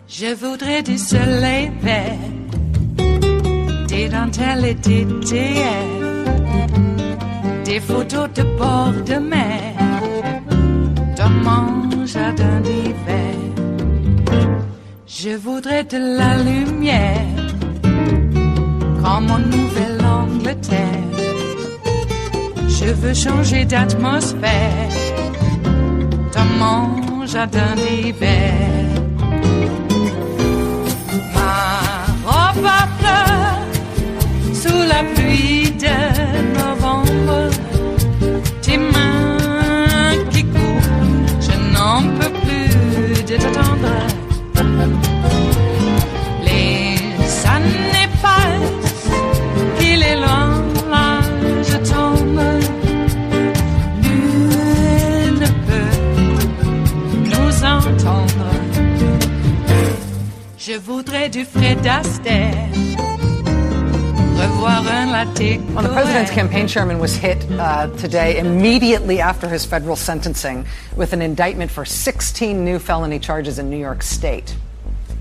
Je voudrais du soleil vert, des dentelles et des théières, des photos de bord de mer, dans mon jardin d'hiver. Je voudrais de la lumière, comme en Nouvelle-Angleterre. Je veux changer d'atmosphère, dans mon jardin d'hiver. Ma fleur, sous la pluie de novembre, tes mains qui courent, je n'en peux plus de t'attendre. Les années passent, qu'il est loin, là je tombe. Nul ne peut nous entendre. Je voudrais du Fred Astaire, revoir un latte. Well, the president's campaign chairman was hit today immediately after his federal sentencing with an indictment for 16 new felony charges in New York State.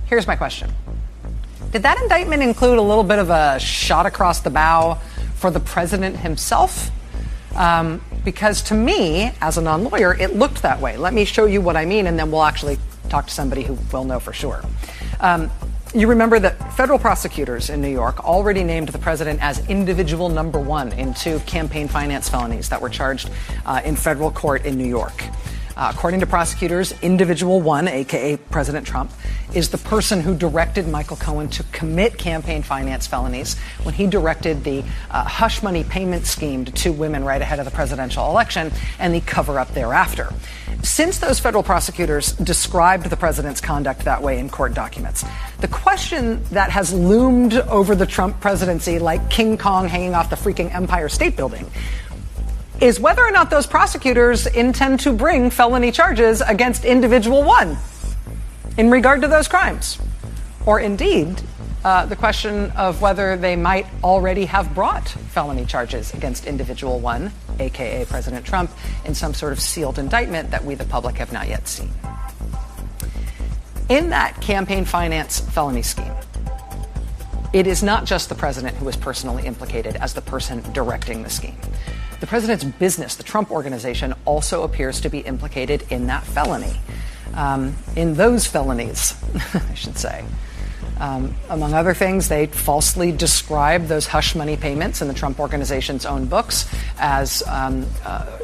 Here's my question. Did that indictment include a little bit of a shot across the bow for the president himself? Because to me, as a non-lawyer, it looked that way. Let me show you what I mean, and then we'll actually talk to somebody who will know for sure. You remember that federal prosecutors in New York already named the president as individual number one in 2 campaign finance felonies that were charged in federal court in New York. According to prosecutors, individual 1, a.k.a. President Trump, is the person who directed Michael Cohen to commit campaign finance felonies when he directed the hush money payment scheme to 2 women right ahead of the presidential election and the cover-up thereafter. Since those federal prosecutors described the president's conduct that way in court documents, the question that has loomed over the Trump presidency like King Kong hanging off the freaking Empire State Building is whether or not those prosecutors intend to bring felony charges against individual 1 in regard to those crimes. Or indeed, the question of whether they might already have brought felony charges against individual 1, a.k.a. President Trump, in some sort of sealed indictment that we, the public, have not yet seen. In that campaign finance felony scheme, it is not just the president who is personally implicated as the person directing the scheme. The president's business, the Trump Organization, also appears to be implicated in that felony. In those felonies, I should say. Among other things, they falsely described those hush money payments in the Trump Organization's own books as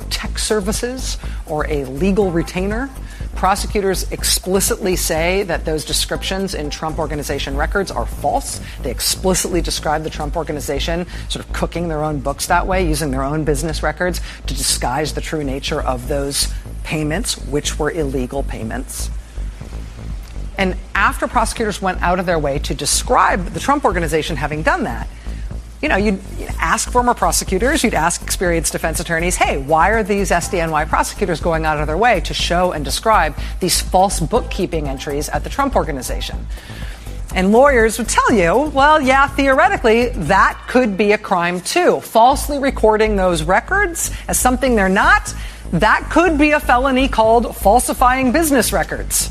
tech services or a legal retainer. Prosecutors explicitly say that those descriptions in Trump Organization records are false. They explicitly describe the Trump Organization sort of cooking their own books that way, using their own business records to disguise the true nature of those payments, which were illegal payments. And after prosecutors went out of their way to describe the Trump Organization having done that, you know, you'd ask former prosecutors, you'd ask experienced defense attorneys, hey, why are these SDNY prosecutors going out of their way to show and describe these false bookkeeping entries at the Trump Organization? And lawyers would tell you, well, yeah, theoretically, that could be a crime too. Falsely recording those records as something they're not, that could be a felony called falsifying business records.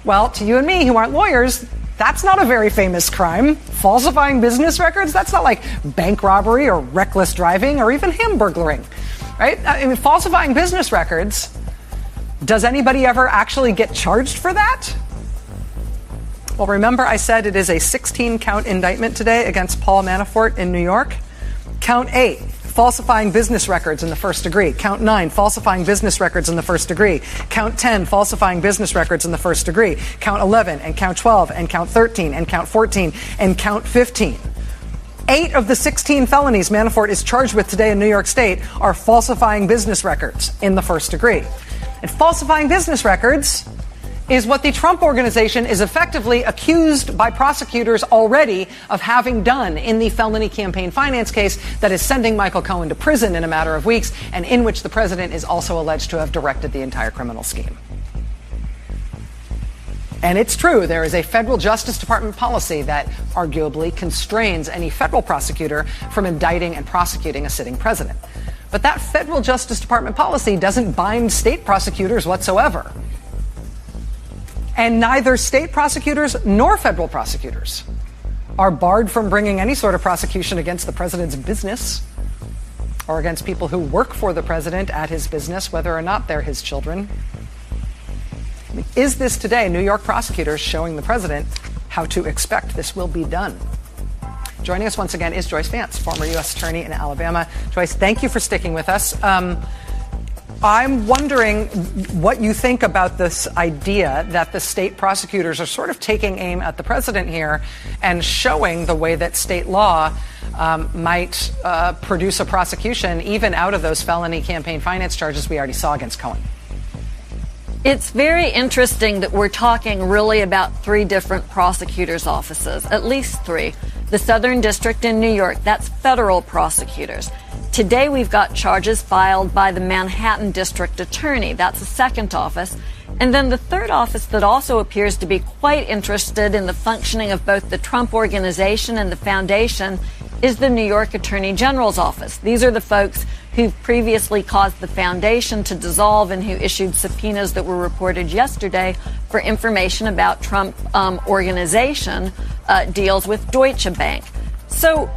Well, to you and me who aren't lawyers, that's not a very famous crime. Falsifying business records, that's not like bank robbery or reckless driving or even hamburglaring, right? I mean, falsifying business records, does anybody ever actually get charged for that? Well, remember I said it is a 16-count indictment today against Paul Manafort in New York? Count 8. Falsifying business records in the first degree. Count 9, falsifying business records in the first degree. Count 10, falsifying business records in the first degree. Count 11, and count 12, and count 13, and count 14, and count 15. 8 of the 16 felonies Manafort is charged with today in New York State are falsifying business records in the first degree. And falsifying business records is what the Trump Organization is effectively accused by prosecutors already of having done in the felony campaign finance case that is sending Michael Cohen to prison in a matter of weeks, and in which the president is also alleged to have directed the entire criminal scheme. And it's true, there is a federal Justice Department policy that arguably constrains any federal prosecutor from indicting and prosecuting a sitting president. But that federal Justice Department policy doesn't bind state prosecutors whatsoever. And neither state prosecutors nor federal prosecutors are barred from bringing any sort of prosecution against the president's business or against people who work for the president at his business, whether or not they're his children. I mean, is this today New York prosecutors showing the president how to expect this will be done? Joining us once again is Joyce Vance, former U.S. Attorney in Alabama. Joyce, thank you for sticking with us. I'm wondering what you think about this idea that the state prosecutors are sort of taking aim at the president here and showing the way that state law might produce a prosecution even out of those felony campaign finance charges we already saw against Cohen. It's very interesting that we're talking really about three different prosecutors' offices, at least three. The Southern District in New York, that's federal prosecutors. Today we've got charges filed by the Manhattan District Attorney. That's a second office. And then the third office that also appears to be quite interested in the functioning of both the Trump Organization and the Foundation is the New York Attorney General's office. These are the folks who've previously caused the foundation to dissolve and who issued subpoenas that were reported yesterday for information about Trump Organization deals with Deutsche Bank. So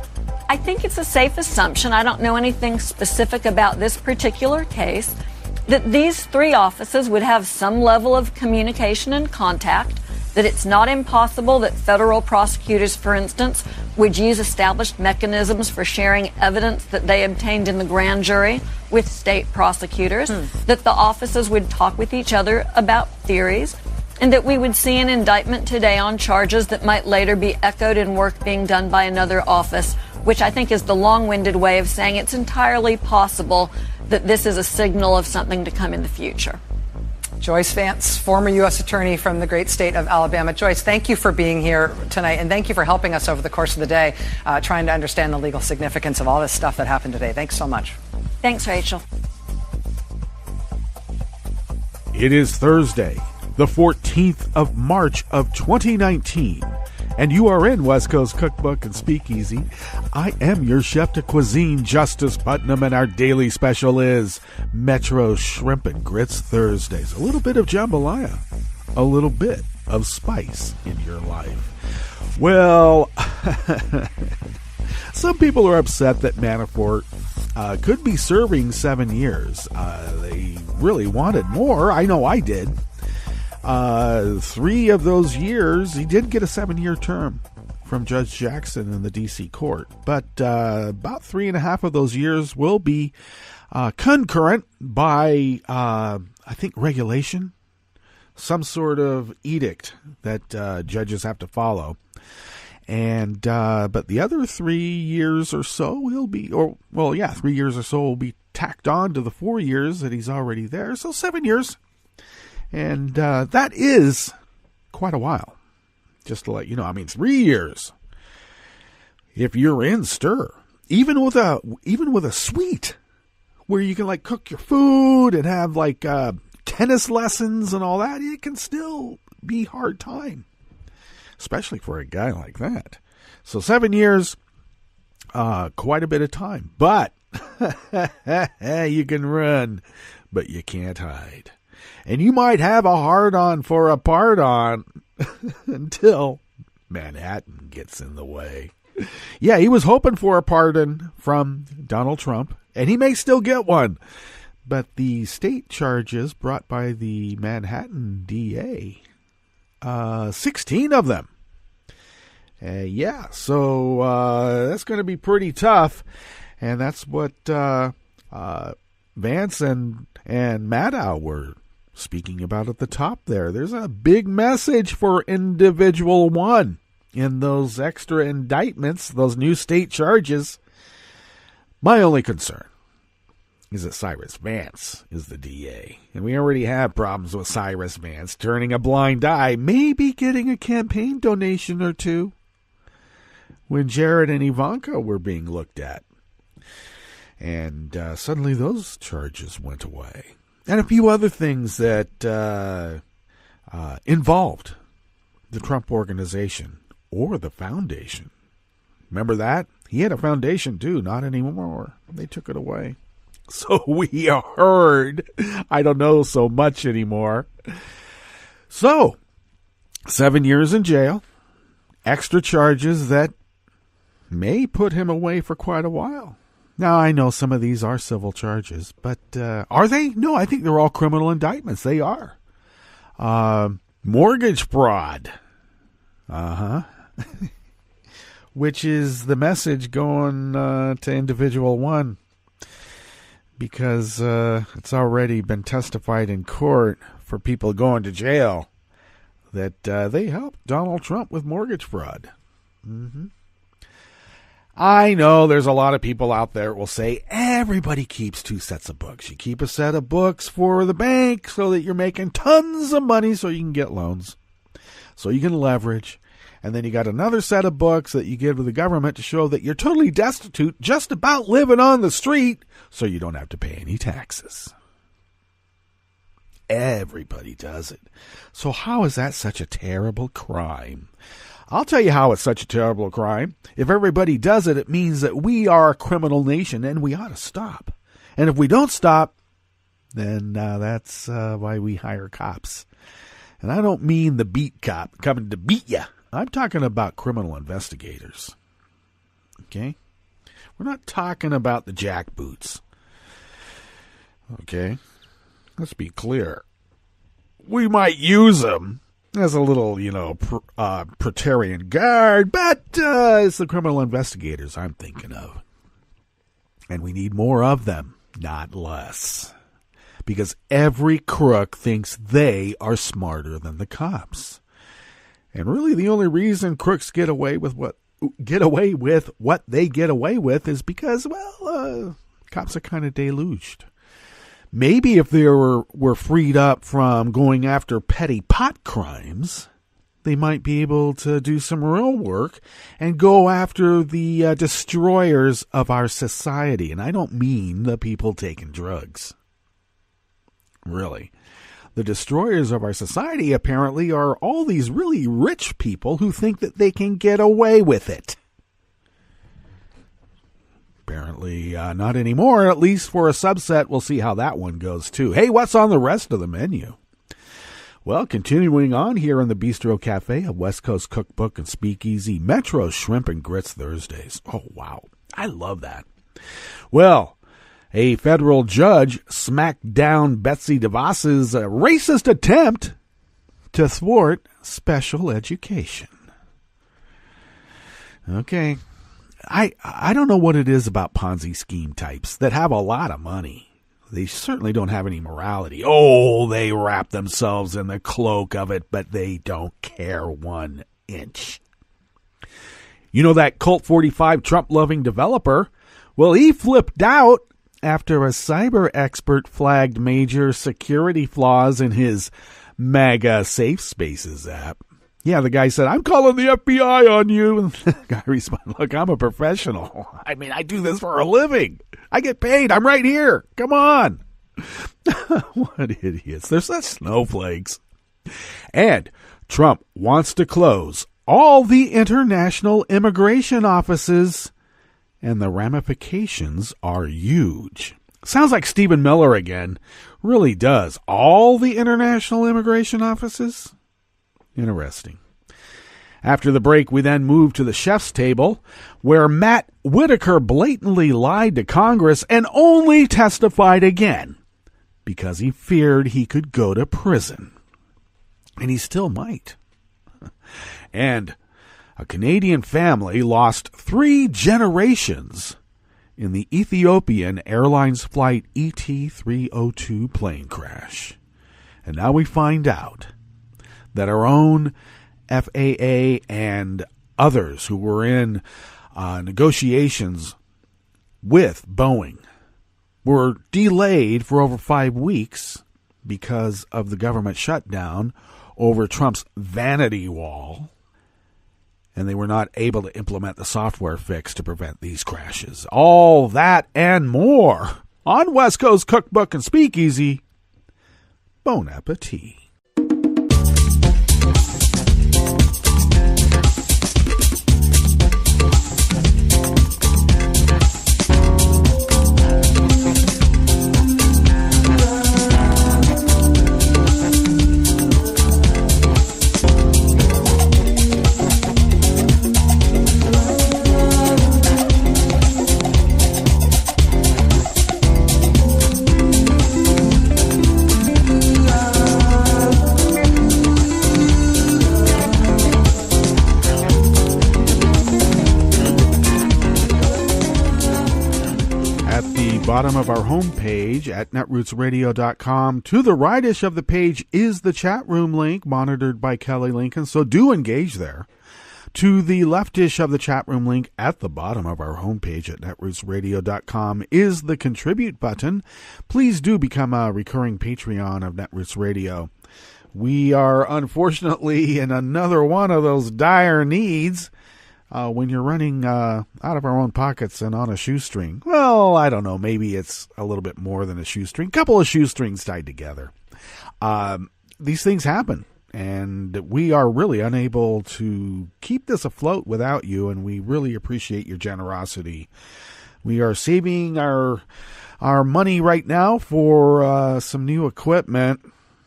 I think it's a safe assumption, I don't know anything specific about this particular case, that these three offices would have some level of communication and contact, that it's not impossible that federal prosecutors, for instance, would use established mechanisms for sharing evidence that they obtained in the grand jury with state prosecutors, that the offices would talk with each other about theories, and that we would see an indictment today on charges that might later be echoed in work being done by another office, which I think is the long-winded way of saying it's entirely possible that this is a signal of something to come in the future. Joyce Vance, former U.S. Attorney from the great state of Alabama. Joyce, thank you for being here tonight, and thank you for helping us over the course of the day, trying to understand the legal significance of all this stuff that happened today. Thanks so much. Thanks, Rachel. It is Thursday, the 14th of March of 2019. And you are in West Coast Cookbook and Speakeasy. I am your chef de cuisine, Justice Putnam, and our daily special is Metro Shrimp and Grits Thursdays. A little bit of jambalaya, a little bit of spice in your life. Well, some people are upset that Manafort could be serving 7 years. They really wanted more. I know I did. 3 of those years, he did get a 7-year term from Judge Jackson in the D.C. court. But about 3.5 of those years will be concurrent by, I think, regulation, some sort of edict that judges have to follow. And but the other 3 years or so will be, 3 years or so will be tacked on to the 4 years that he's already there. So 7 years. And that is quite a while. Just to let you know, 3 years. If you're in stir, even with a suite where you can cook your food and have tennis lessons and all that, it can still be hard time, especially for a guy like that. So 7 years, quite a bit of time. But you can run, but you can't hide. And you might have a hard-on for a part-on until Manhattan gets in the way. Yeah, he was hoping for a pardon from Donald Trump, and he may still get one. But the state charges brought by the Manhattan DA, 16 of them. So that's going to be pretty tough. And that's what Vance and Maddow were speaking about at the top there. There's a big message for individual one in those extra indictments, those new state charges. My only concern is that Cyrus Vance is the DA. And we already have problems with Cyrus Vance turning a blind eye, maybe getting a campaign donation or two, when Jared and Ivanka were being looked at. And suddenly those charges went away. And a few other things that involved the Trump organization or the foundation. Remember that? He had a foundation too, not anymore. They took it away. So we heard, I don't know so much anymore. So, 7 years in jail, extra charges that may put him away for quite a while. Now, I know some of these are civil charges, but are they? No, I think they're all criminal indictments. They are. Mortgage fraud. Which is the message going to individual one, because it's already been testified in court for people going to jail that they helped Donald Trump with mortgage fraud. I know there's a lot of people out there that will say everybody keeps 2 sets of books. You keep a set of books for the bank so that you're making tons of money so you can get loans, so you can leverage. And then you got another set of books that you give to the government to show that you're totally destitute, just about living on the street, so you don't have to pay any taxes. Everybody does it. So how is that such a terrible crime? I'll tell you how it's such a terrible crime. If everybody does it, it means that we are a criminal nation and we ought to stop. And if we don't stop, then that's why we hire cops. And I don't mean the beat cop coming to beat you. I'm talking about criminal investigators. Okay? We're not talking about the jackboots. Okay? Let's be clear. We might use them as a little, Praetorian guard, but it's the criminal investigators I'm thinking of. And we need more of them, not less. Because every crook thinks they are smarter than the cops. And really the only reason crooks get away with what they get away with is because, cops are kind of deluged. Maybe if they were freed up from going after petty pot crimes, they might be able to do some real work and go after the destroyers of our society. And I don't mean the people taking drugs. Really. The destroyers of our society apparently are all these really rich people who think that they can get away with it. Apparently not anymore, at least for a subset. We'll see how that one goes too. Hey, what's on the rest of the menu? Well, continuing on here in the Bistro Cafe, a West Coast Cookbook and Speakeasy, Metro Shrimp and Grits Thursdays. Oh, wow. I love that. Well, a federal judge smacked down Betsy DeVos' racist attempt to thwart special education. Okay. I don't know what it is about Ponzi scheme types that have a lot of money. They certainly don't have any morality. Oh, they wrap themselves in the cloak of it, but they don't care 1 inch. You know that Cult45 Trump-loving developer? Well, he flipped out after a cyber expert flagged major security flaws in his MAGA Safe Spaces app. Yeah, the guy said, "I'm calling the FBI on you." And the guy responded, "Look, I'm a professional. I mean, I do this for a living. I get paid. I'm right here. Come on." What idiots. They're such snowflakes. And Trump wants to close all the international immigration offices, and the ramifications are huge. Sounds like Stephen Miller again. Really does. All the international immigration offices? Interesting. After the break, we then move to the chef's table, where Matt Whitaker blatantly lied to Congress and only testified again because he feared he could go to prison. And he still might. And a Canadian family lost 3 generations in the Ethiopian Airlines Flight ET 302 plane crash. And now we find out that our own FAA and others who were in negotiations with Boeing were delayed for over 5 weeks because of the government shutdown over Trump's vanity wall, and they were not able to implement the software fix to prevent these crashes. All that and more on West Coast Cookbook and Speakeasy. Bon appetit. Bottom of our homepage at netrootsradio.com. To the rightish of the page is the chat room link monitored by Kelly Lincoln, so do engage there. To the leftish of the chat room link at the bottom of our homepage at netrootsradio.com is the contribute button. Please do become a recurring Patreon of Netroots Radio. We are unfortunately in another one of those dire needs. When you're running out of our own pockets and on a shoestring. Well, I don't know. Maybe it's a little bit more than a shoestring. Couple of shoestrings tied together. These things happen, and we are really unable to keep this afloat without you, and we really appreciate your generosity. We are saving our money right now for some new equipment,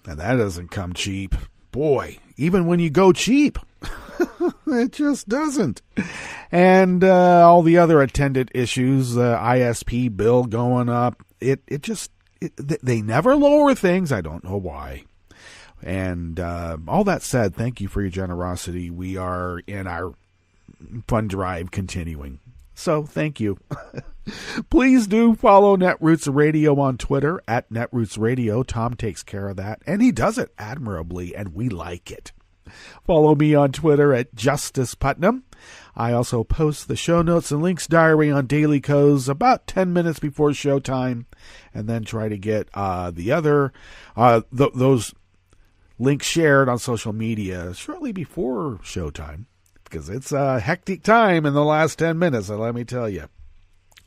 and that doesn't come cheap. Boy, even when you go cheap, it just doesn't. And all the other attendant issues, ISP bill going up, they never lower things. I don't know why. And all that said, thank you for your generosity. We are in our fund drive continuing. So thank you. Please do follow Netroots Radio on Twitter at Netroots Radio. Tom takes care of that, and he does it admirably, and we like it. Follow me on Twitter at Justice Putnam. I also post the show notes and links diary on Daily Co's about 10 minutes before showtime, and then try to get those links shared on social media shortly before showtime, because it's a hectic time in the last 10 minutes, let me tell you.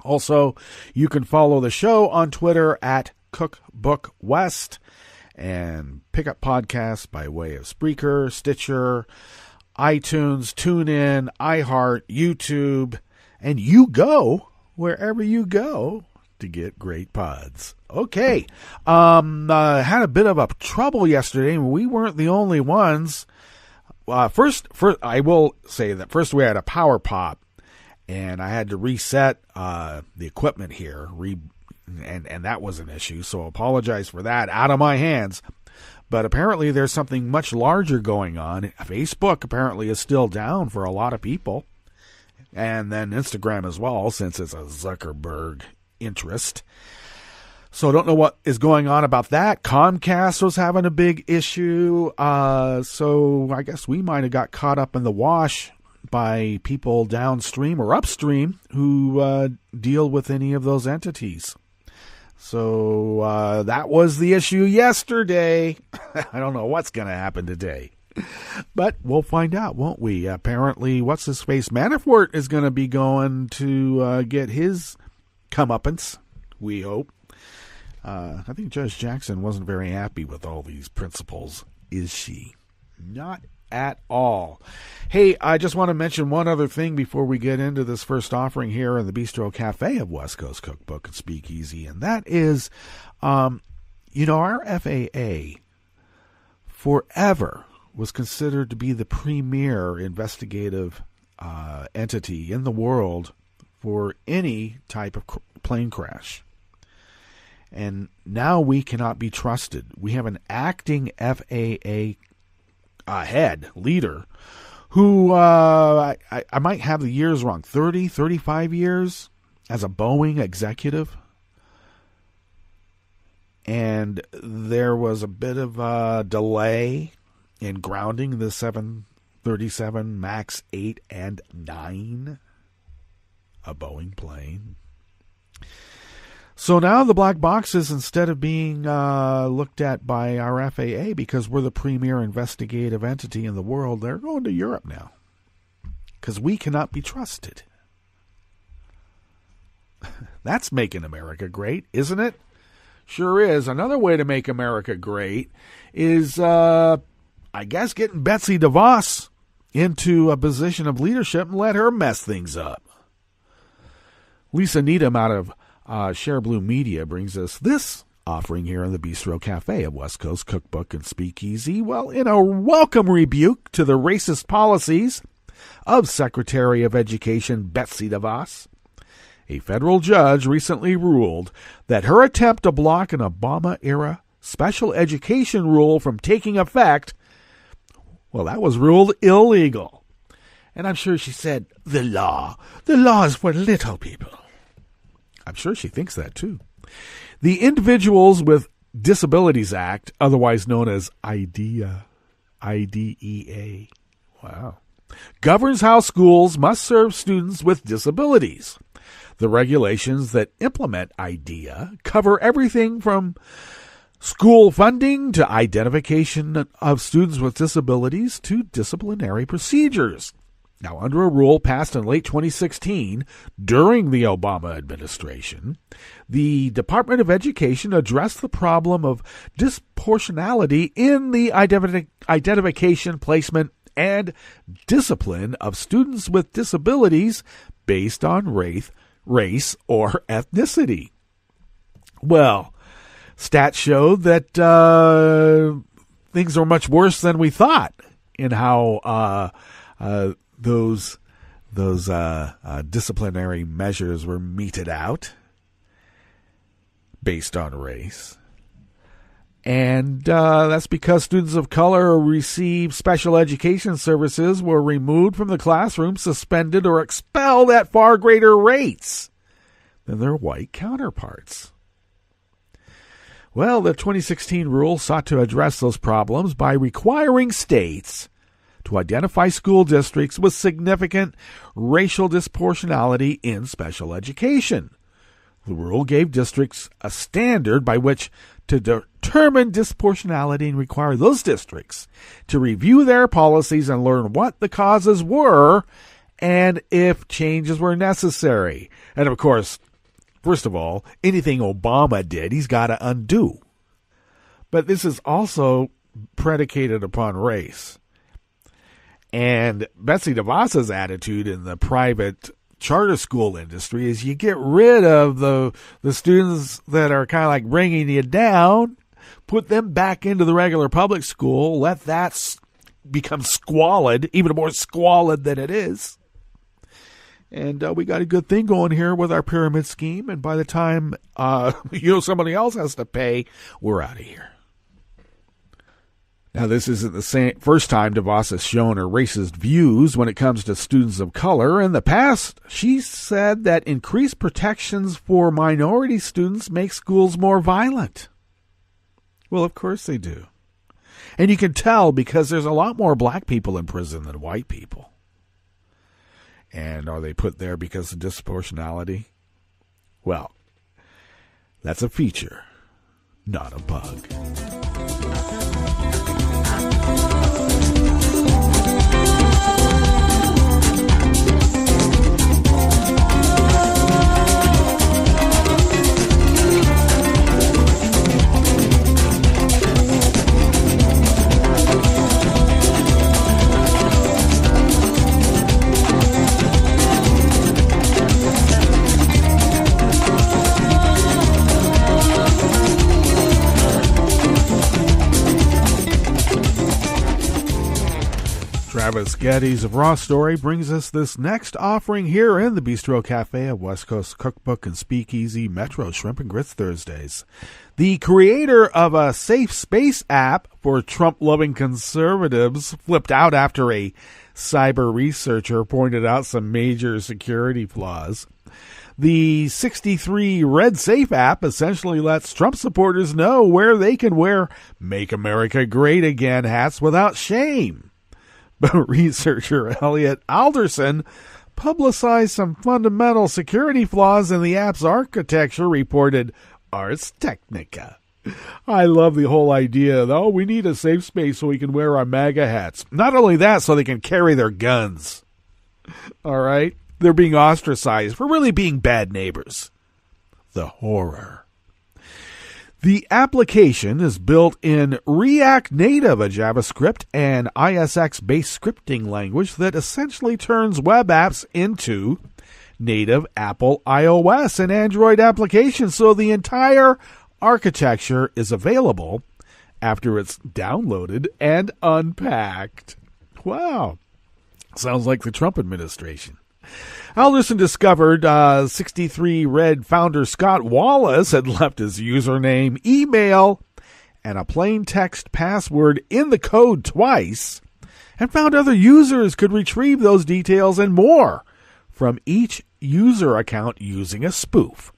Also, you can follow the show on Twitter at Cookbook West, and pick up podcasts by way of Spreaker, Stitcher, iTunes, TuneIn, iHeart, YouTube, and you go wherever you go to get great pods. Okay, had a bit of a trouble yesterday, and we weren't the only ones. First, I will say that first we had a power pop, and I had to reset the equipment here, and that was an issue, so apologize for that, out of my hands. But apparently there's something much larger going on. Facebook apparently is still down for a lot of people, and then Instagram as well, since it's a Zuckerberg interest. So don't know what is going on about that. Comcast was having a big issue, so I guess we might have got caught up in the wash by people downstream or upstream who deal with any of those entities. So that was the issue yesterday. I don't know what's going to happen today, but we'll find out, won't we? Apparently, what's-his-face Manafort is going to be going to get his comeuppance, we hope. I think Judge Jackson wasn't very happy with all these principles, is she? Not at all. Hey, I just want to mention one other thing before we get into this first offering here in the Bistro Cafe of West Coast Cookbook and Speakeasy, and that is, our FAA forever was considered to be the premier investigative entity in the world for any type of plane crash. And now we cannot be trusted. We have an acting FAA head leader who I might have the years wrong, 30, 35 years as a Boeing executive. And there was a bit of a delay in grounding the 737 MAX 8 and 9, a Boeing plane. So now the black boxes, instead of being looked at by our FAA because we're the premier investigative entity in the world, they're going to Europe now because we cannot be trusted. That's making America great, isn't it? Sure is. Another way to make America great is, I guess, getting Betsy DeVos into a position of leadership and let her mess things up. Lisa Needham out of Share Blue Media brings us this offering here in the Bistro Cafe of West Coast Cookbook and Speakeasy. Well, in a welcome rebuke to the racist policies of Secretary of Education Betsy DeVos, a federal judge recently ruled that her attempt to block an Obama-era special education rule from taking effect, well, that was ruled illegal. And I'm sure she said, the law is for little people. I'm sure she thinks that, too. The Individuals with Disabilities Act, otherwise known as IDEA, IDEA, wow, governs how schools must serve students with disabilities. The regulations that implement IDEA cover everything from school funding to identification of students with disabilities to disciplinary procedures. Now, under a rule passed in late 2016 during the Obama administration, the Department of Education addressed the problem of disproportionality in the identification, placement, and discipline of students with disabilities based on race, or ethnicity. Well, stats showed that things are much worse than we thought in how those disciplinary measures were meted out based on race. And that's because students of color who receive special education services were removed from the classroom, suspended, or expelled at far greater rates than their white counterparts. Well, the 2016 rule sought to address those problems by requiring states to identify school districts with significant racial disproportionality in special education. The rule gave districts a standard by which to determine disproportionality and require those districts to review their policies and learn what the causes were and if changes were necessary. And of course, first of all, anything Obama did, he's got to undo. But this is also predicated upon race. And Betsy DeVos's attitude in the private charter school industry is you get rid of the students that are kind of like bringing you down, put them back into the regular public school, let that become squalid, even more squalid than it is. And we got a good thing going here with our pyramid scheme. And by the time somebody else has to pay, we're out of here. Now, this isn't the first time DeVos has shown her racist views when it comes to students of color. In the past, she said that increased protections for minority students make schools more violent. Well, of course they do. And you can tell because there's a lot more black people in prison than white people. And are they put there because of disproportionality? Well, that's a feature, not a bug. Travis Geddes of Raw Story brings us this next offering here in the Bistro Cafe of West Coast Cookbook and Speakeasy Metro Shrimp and Grits Thursdays. The creator of a safe space app for Trump-loving conservatives flipped out after a cyber researcher pointed out some major security flaws. The 63 Red Safe app essentially lets Trump supporters know where they can wear Make America Great Again hats without shame. But researcher Elliot Alderson publicized some fundamental security flaws in the app's architecture, reported Ars Technica. I love the whole idea, though. We need a safe space so we can wear our MAGA hats. Not only that, so they can carry their guns. All right? They're being ostracized for really being bad neighbors. The horror. The application is built in React Native, a JavaScript and ISX-based scripting language that essentially turns web apps into native Apple iOS and Android applications, so the entire architecture is available after it's downloaded and unpacked. Wow. Sounds like the Trump administration. Alderson discovered 63 Red founder Scott Wallace had left his username, email, and a plain text password in the code twice, and found other users could retrieve those details and more from each user account using a spoof.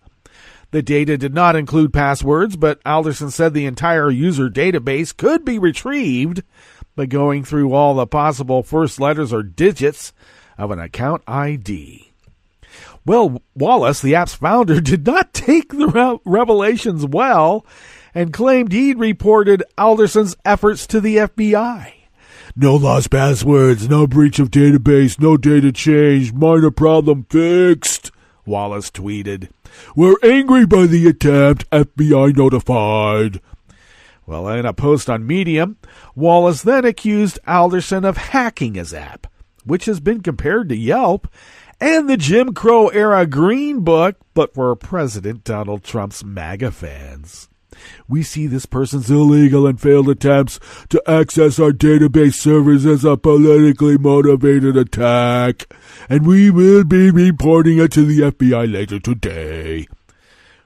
The data did not include passwords, but Alderson said the entire user database could be retrieved by going through all the possible first letters or digits of an account ID. Well, Wallace, the app's founder, did not take the revelations well and claimed he'd reported Alderson's efforts to the FBI. No lost passwords, no breach of database, no data changed, minor problem fixed, Wallace tweeted. We're angry by the attempt, FBI notified. Well, in a post on Medium, Wallace then accused Alderson of hacking his app, which has been compared to Yelp and the Jim Crow-era Green Book, but for President Donald Trump's MAGA fans. We see this person's illegal and failed attempts to access our database servers as a politically motivated attack, and we will be reporting it to the FBI later today.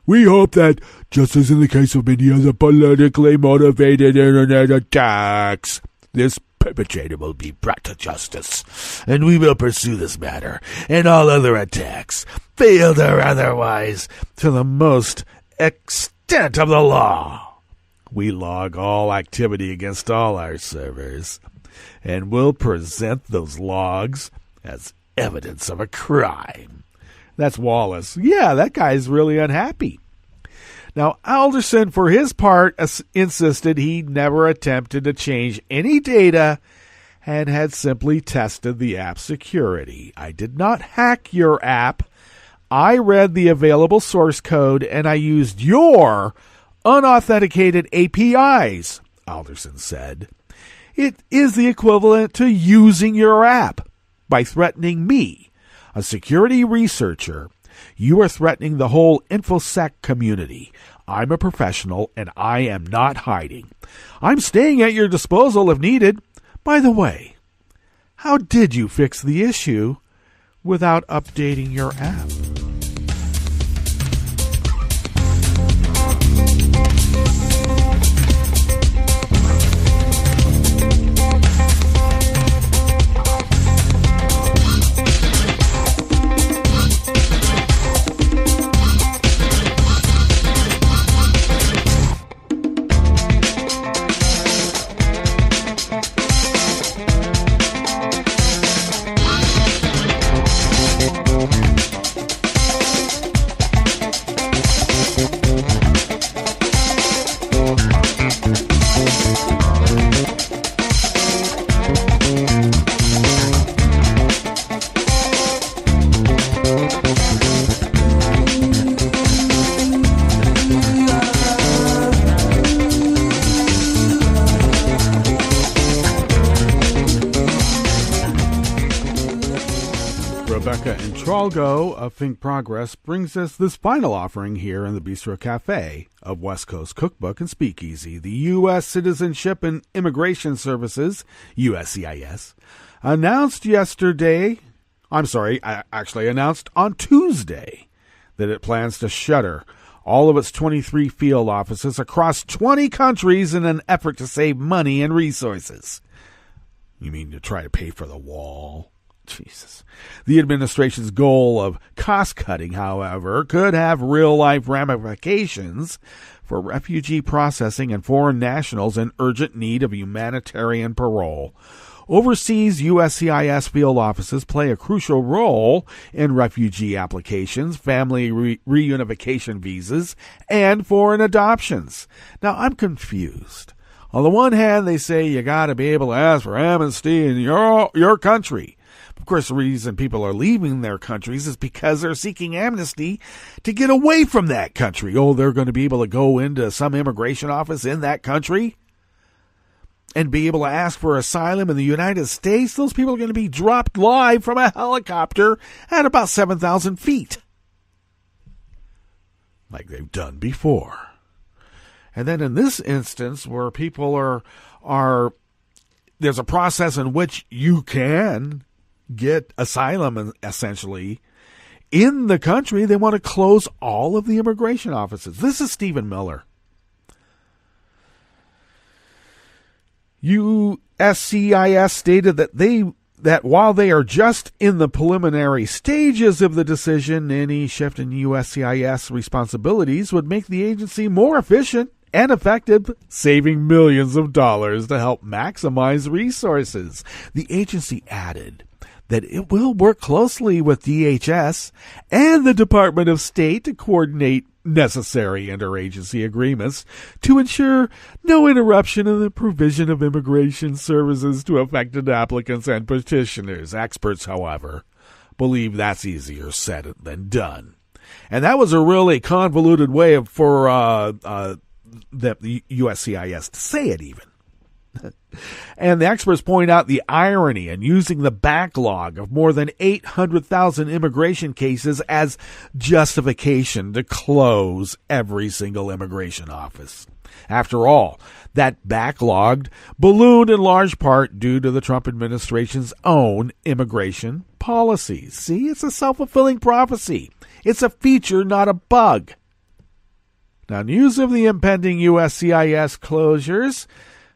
We hope that, just as in the case of many other politically motivated internet attacks, this perpetrator will be brought to justice, and we will pursue this matter and all other attacks, failed or otherwise, to the most extent of the law. We log all activity against all our servers, and will present those logs as evidence of a crime. That's Wallace. Yeah, that guy's really unhappy. Now, Alderson, for his part, insisted he never attempted to change any data and had simply tested the app's security. I did not hack your app. I read the available source code and I used your unauthenticated APIs, Alderson said. It is the equivalent to using your app by threatening me, a security researcher. You are threatening the whole InfoSec community. I'm a professional, and I am not hiding. I'm staying at your disposal if needed. By the way, how did you fix the issue without updating your app? Tralgo of Think Progress brings us this final offering here in the Bistro Cafe of West Coast Cookbook and Speakeasy. The U.S. Citizenship and Immigration Services, USCIS, announced on Tuesday that it plans to shutter all of its 23 field offices across 20 countries in an effort to save money and resources. You mean to try to pay for the wall? Jesus. The administration's goal of cost-cutting, however, could have real-life ramifications for refugee processing and foreign nationals in urgent need of humanitarian parole. Overseas USCIS field offices play a crucial role in refugee applications, family reunification visas, and foreign adoptions. Now, I'm confused. On the one hand, they say you got to be able to ask for amnesty in your country. Of course, the reason people are leaving their countries is because they're seeking amnesty to get away from that country. Oh, they're going to be able to go into some immigration office in that country and be able to ask for asylum in the United States. Those people are going to be dropped live from a helicopter at about 7,000 feet, like they've done before. And then in this instance, where people are there's a process in which you can get asylum, essentially, in the country, they want to close all of the immigration offices. This is Stephen Miller. USCIS stated that while they are just in the preliminary stages of the decision, any shift in USCIS responsibilities would make the agency more efficient and effective, saving millions of dollars to help maximize resources. The agency added that it will work closely with DHS and the Department of State to coordinate necessary interagency agreements to ensure no interruption in the provision of immigration services to affected applicants and petitioners. Experts, however, believe that's easier said than done. And that was a really convoluted way for the USCIS to say it even. And the experts point out the irony in using the backlog of more than 800,000 immigration cases as justification to close every single immigration office. After all, that backlog ballooned in large part due to the Trump administration's own immigration policies. See, it's a self-fulfilling prophecy. It's a feature, not a bug. Now, news of the impending USCIS closures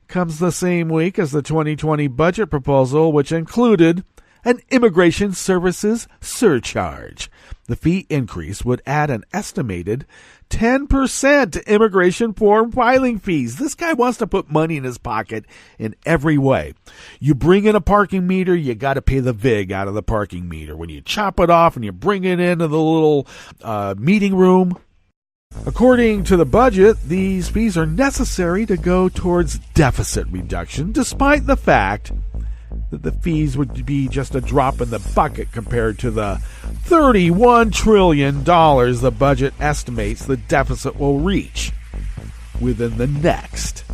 comes the same week as the 2020 budget proposal, which included an immigration services surcharge. The fee increase would add an estimated 10% to immigration form filing fees. This guy wants to put money in his pocket in every way. You bring in a parking meter, you got to pay the VIG out of the parking meter. When you chop it off and you bring it into the little meeting room, according to the budget, these fees are necessary to go towards deficit reduction, despite the fact that the fees would be just a drop in the bucket compared to the $31 trillion the budget estimates the deficit will reach within the next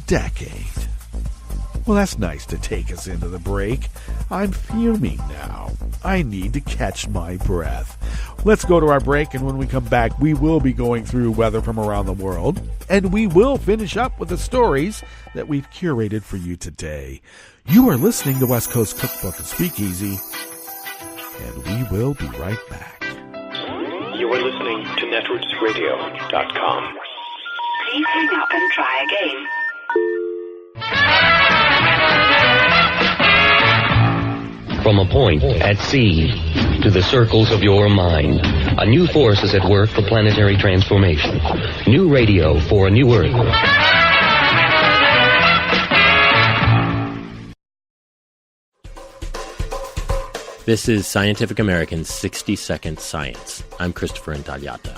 decade. Well, that's nice to take us into the break. I'm fuming now. I need to catch my breath. Let's go to our break, and when we come back, we will be going through weather from around the world, and we will finish up with the stories that we've curated for you today. You are listening to West Coast Cookbook and Speakeasy, and we will be right back. You are listening to netrootsradio.com. Please hang up and try again. From a point at sea to the circles of your mind, a new force is at work for planetary transformation. New radio for a new Earth. This is Scientific American's 60-Second Science. I'm Christopher Intagliata.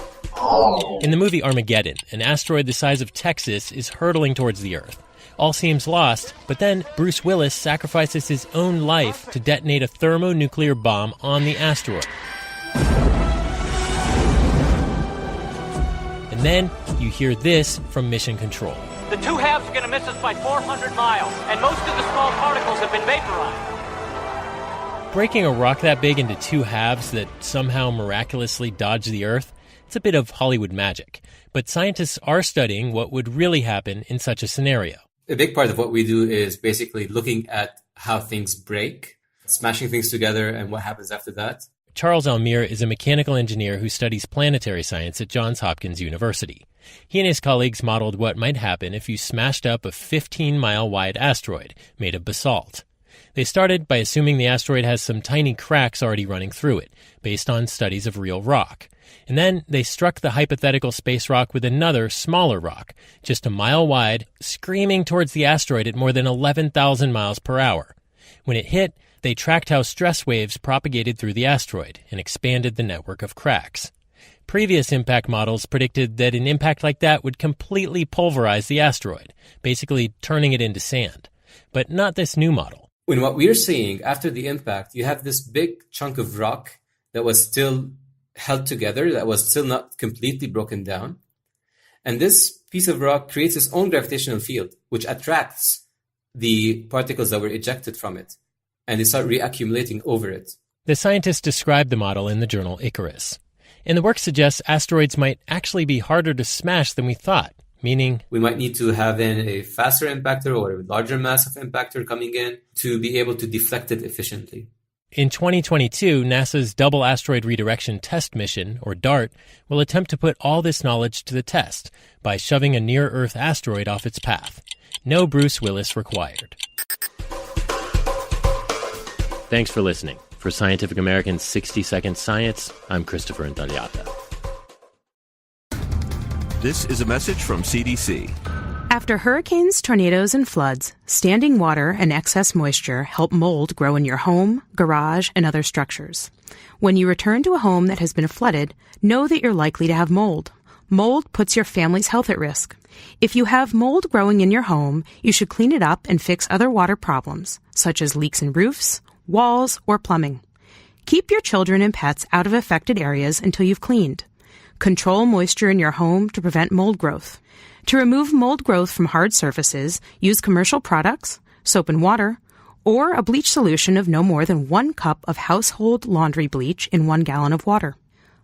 In the movie Armageddon, an asteroid the size of Texas is hurtling towards the Earth. All seems lost, but then Bruce Willis sacrifices his own life to detonate a thermonuclear bomb on the asteroid. And then you hear this from Mission Control. The two halves are going to miss us by 400 miles, and most of the small particles have been vaporized. Breaking a rock that big into two halves that somehow miraculously dodge the Earth, it's a bit of Hollywood magic. But scientists are studying what would really happen in such a scenario. A big part of what we do is basically looking at how things break, smashing things together, and what happens after that. Charles Almere is a mechanical engineer who studies planetary science at Johns Hopkins University. He and his colleagues modeled what might happen if you smashed up a 15-mile-wide asteroid made of basalt. They started by assuming the asteroid has some tiny cracks already running through it, based on studies of real rock. And then they struck the hypothetical space rock with another, smaller rock, just a mile wide, screaming towards the asteroid at more than 11,000 miles per hour. When it hit, they tracked how stress waves propagated through the asteroid and expanded the network of cracks. Previous impact models predicted that an impact like that would completely pulverize the asteroid, basically turning it into sand. But not this new model. In what we're seeing, after the impact, you have this big chunk of rock that was still held together, that was still not completely broken down. And this piece of rock creates its own gravitational field, which attracts the particles that were ejected from it, and they start reaccumulating over it. The scientists described the model in the journal Icarus. And the work suggests asteroids might actually be harder to smash than we thought, meaning we might need to have in a faster impactor or a larger mass of impactor coming in to be able to deflect it efficiently. In 2022, NASA's Double Asteroid Redirection Test Mission, or DART, will attempt to put all this knowledge to the test by shoving a near-Earth asteroid off its path. No Bruce Willis required. Thanks for listening. For Scientific American's 60-Second Science, I'm Christopher Intagliata. This is a message from CDC. After hurricanes, tornadoes, and floods, standing water and excess moisture help mold grow in your home, garage, and other structures. When you return to a home that has been flooded, know that you're likely to have mold. Mold puts your family's health at risk. If you have mold growing in your home, you should clean it up and fix other water problems, such as leaks in roofs, walls, or plumbing. Keep your children and pets out of affected areas until you've cleaned. Control moisture in your home to prevent mold growth. To remove mold growth from hard surfaces, use commercial products, soap and water, or a bleach solution of no more than 1 cup of household laundry bleach in 1 gallon of water.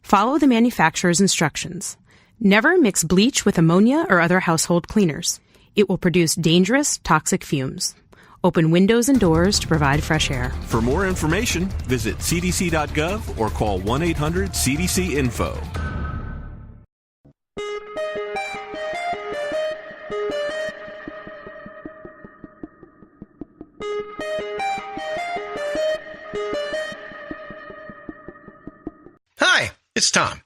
Follow the manufacturer's instructions. Never mix bleach with ammonia or other household cleaners. It will produce dangerous, toxic fumes. Open windows and doors to provide fresh air. For more information, visit cdc.gov or call 1-800-CDC-INFO. Hi, it's Tom.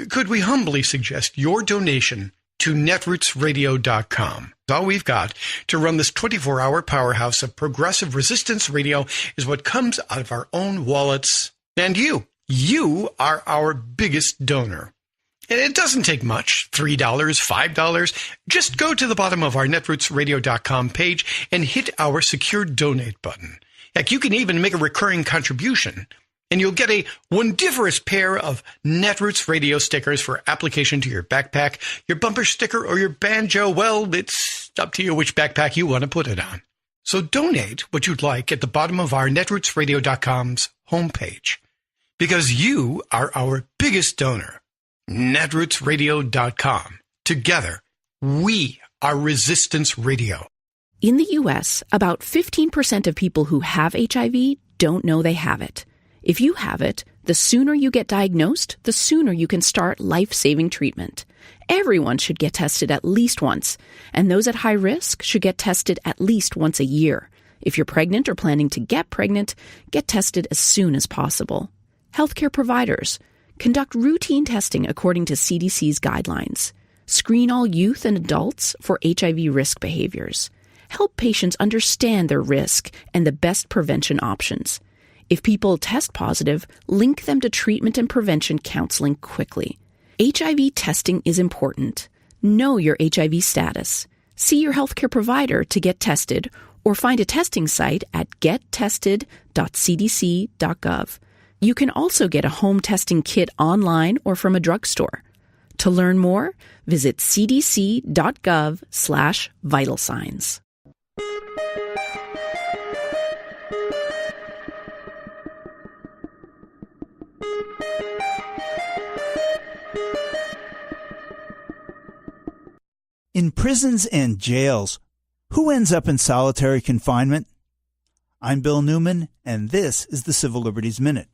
Could we humbly suggest your donation to netrootsradio.com? All we've got to run this 24-hour powerhouse of progressive resistance radio is what comes out of our own wallets. And you are our biggest donor. And it doesn't take much, $3, $5. Just go to the bottom of our netrootsradio.com page and hit our secure donate button. Heck, you can even make a recurring contribution, and you'll get a wondiferous pair of Netroots radio stickers for application to your backpack, your bumper sticker, or your banjo. Well, it's up to you which backpack you want to put it on. So donate what you'd like at the bottom of our netrootsradio.com's homepage, because you are our biggest donor. netrootsradio.com. Together, we are Resistance Radio. In the U.S., about 15% of people who have HIV don't know they have it. If you have it, the sooner you get diagnosed, the sooner you can start life-saving treatment. Everyone should get tested at least once, and those at high risk should get tested at least once a year. If you're pregnant or planning to get pregnant, get tested as soon as possible. Healthcare providers, conduct routine testing according to CDC's guidelines. Screen all youth and adults for HIV risk behaviors. Help patients understand their risk and the best prevention options. If people test positive, link them to treatment and prevention counseling quickly. HIV testing is important. Know your HIV status. See your healthcare provider to get tested or find a testing site at gettested.cdc.gov. You can also get a home testing kit online or from a drugstore. To learn more, visit cdc.gov/vital signs. In prisons and jails, who ends up in solitary confinement? I'm Bill Newman, and this is the Civil Liberties Minute.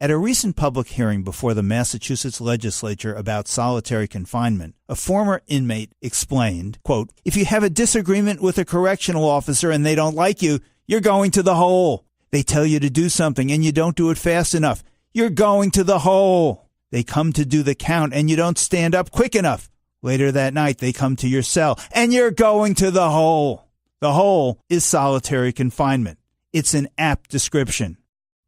At a recent public hearing before the Massachusetts legislature about solitary confinement, a former inmate explained, quote, "If you have a disagreement with a correctional officer and they don't like you, you're going to the hole. They tell you to do something and you don't do it fast enough. You're going to the hole. They come to do the count and you don't stand up quick enough. Later that night, they come to your cell, and you're going to the hole. The hole is solitary confinement. It's an apt description.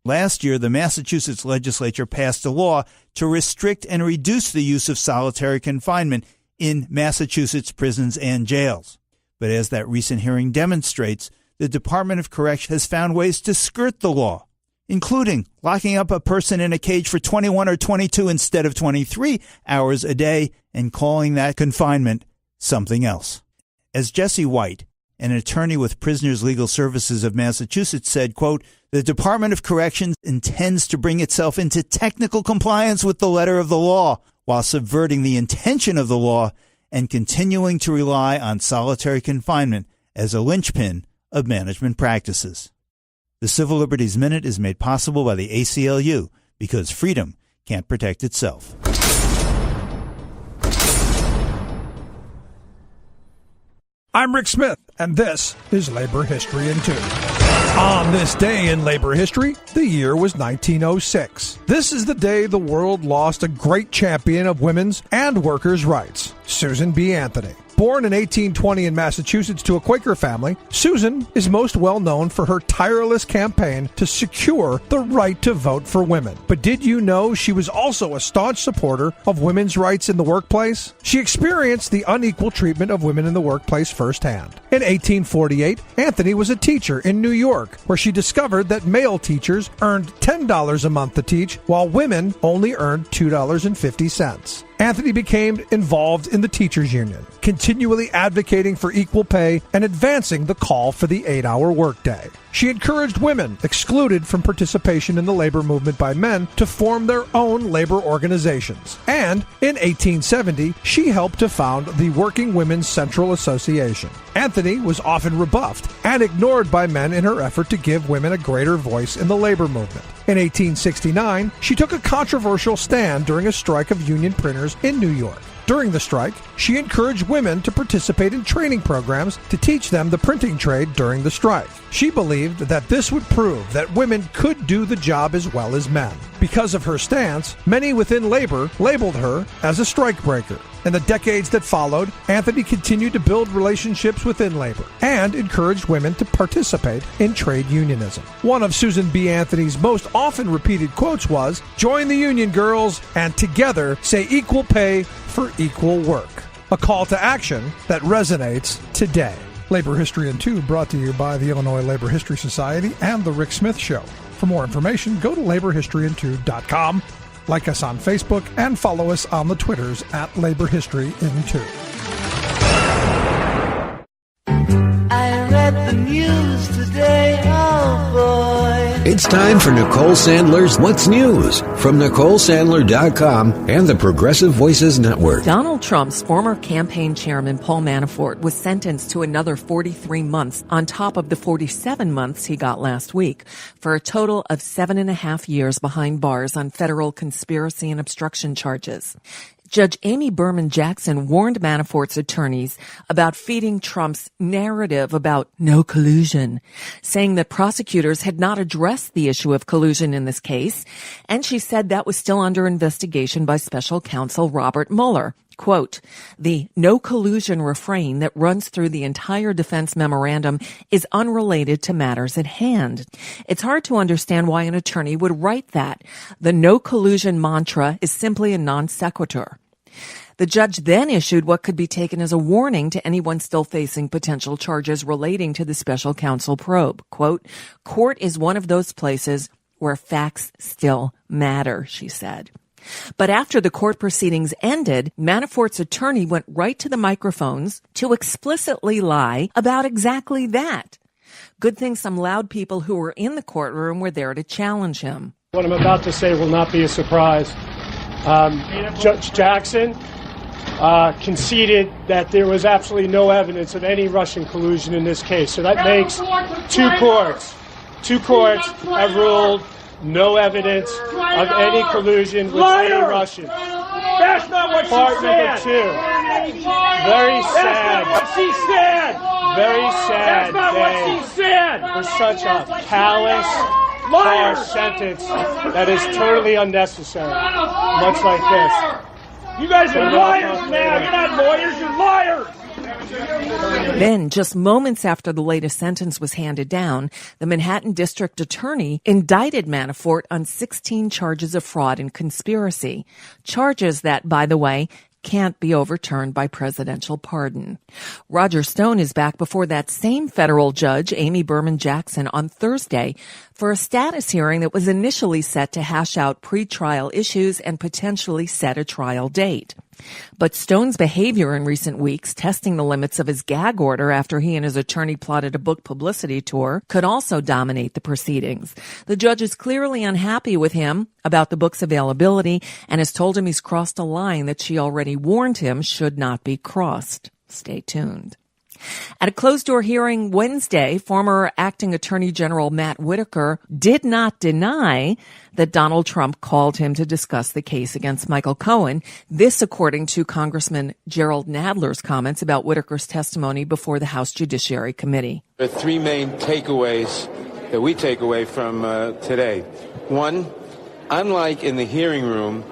Last year, the Massachusetts legislature passed a law to restrict and reduce the use of solitary confinement in Massachusetts prisons and jails. But as that recent hearing demonstrates, the Department of Correction has found ways to skirt the law, including locking up a person in a cage for 21 or 22 instead of 23 hours a day and calling that confinement something else. As Jesse White, an attorney with Prisoners Legal Services of Massachusetts, said, quote, "The Department of Corrections intends to bring itself into technical compliance with the letter of the law while subverting the intention of the law and continuing to rely on solitary confinement as a linchpin of management practices." The Civil Liberties Minute is made possible by the ACLU because freedom can't protect itself. I'm Rick Smith, and this is Labor History in 2. On this day in labor history, the year was 1906. This is the day the world lost a great champion of women's and workers' rights, Susan B. Anthony. Born in 1820 in Massachusetts to a Quaker family, Susan is most well known for her tireless campaign to secure the right to vote for women. But did you know she was also a staunch supporter of women's rights in the workplace? She experienced the unequal treatment of women in the workplace firsthand. In 1848, Anthony was a teacher in New York, where she discovered that male teachers earned $10 a month to teach, while women only earned $2.50. Anthony became involved in the teachers' union, continually advocating for equal pay and advancing the call for the 8-hour workday. She encouraged women excluded from participation in the labor movement by men to form their own labor organizations. And in 1870, she helped to found the Working Women's Central Association. Anthony was often rebuffed and ignored by men in her effort to give women a greater voice in the labor movement. In 1869, she took a controversial stand during a strike of union printers in New York. During the strike, she encouraged women to participate in training programs to teach them the printing trade during the strike. She believed that this would prove that women could do the job as well as men. Because of her stance, many within labor labeled her as a strikebreaker. In the decades that followed, Anthony continued to build relationships within labor and encouraged women to participate in trade unionism. One of Susan B. Anthony's most often repeated quotes was, "Join the union, girls, and together say equal pay for equal work." A call to action that resonates today. Labor History in 2 brought to you by the Illinois Labor History Society and The Rick Smith Show. For more information, go to laborhistoryin2.com. Like us on Facebook and follow us on the Twitters at Labor History in 2. I read the news today, oh boy. It's time for Nicole Sandler's What's News from NicoleSandler.com and the Progressive Voices Network. Donald Trump's former campaign chairman, Paul Manafort, was sentenced to another 43 months on top of the 47 months he got last week, for a total of 7.5 years behind bars on federal conspiracy and obstruction charges. Judge Amy Berman Jackson warned Manafort's attorneys about feeding Trump's narrative about no collusion, saying that prosecutors had not addressed the issue of collusion in this case, and she said that was still under investigation by special counsel Robert Mueller. Quote, "The no collusion refrain that runs through the entire defense memorandum is unrelated to matters at hand. It's hard to understand why an attorney would write that. The no collusion mantra is simply a non sequitur." The judge then issued what could be taken as a warning to anyone still facing potential charges relating to the special counsel probe. Quote, "Court is one of those places where facts still matter," she said. But after the court proceedings ended, Manafort's attorney went right to the microphones to explicitly lie about exactly that. Good thing some loud people who were in the courtroom were there to challenge him. What I'm about to say will not be a surprise. Judge Jackson conceded that there was absolutely no evidence of any Russian collusion in this case. So that makes two courts have ruled no evidence of any collusion with any Russian. That's not what Part she said. number two. Very sad. That's not what she said. Very sad That's not what day she said. for such a callous, harsh sentence that is totally unnecessary. Much like this. You guys are liars now. You're not lawyers. You're liars. Then, just moments after the latest sentence was handed down, the Manhattan District Attorney indicted Manafort on 16 charges of fraud and conspiracy. Charges that, by the way, can't be overturned by presidential pardon. Roger Stone is back before that same federal judge, Amy Berman Jackson, on Thursday for a status hearing that was initially set to hash out pretrial issues and potentially set a trial date. But Stone's behavior in recent weeks, testing the limits of his gag order after he and his attorney plotted a book publicity tour, could also dominate the proceedings. The judge is clearly unhappy with him about the book's availability and has told him he's crossed a line that she already warned him should not be crossed. Stay tuned. At a closed-door hearing Wednesday, former acting Attorney General Matt Whitaker did not deny that Donald Trump called him to discuss the case against Michael Cohen. This, according to Congressman Gerald Nadler's comments about Whitaker's testimony before the House Judiciary Committee. There are three main takeaways that we take away from today. One, unlike in the hearing room,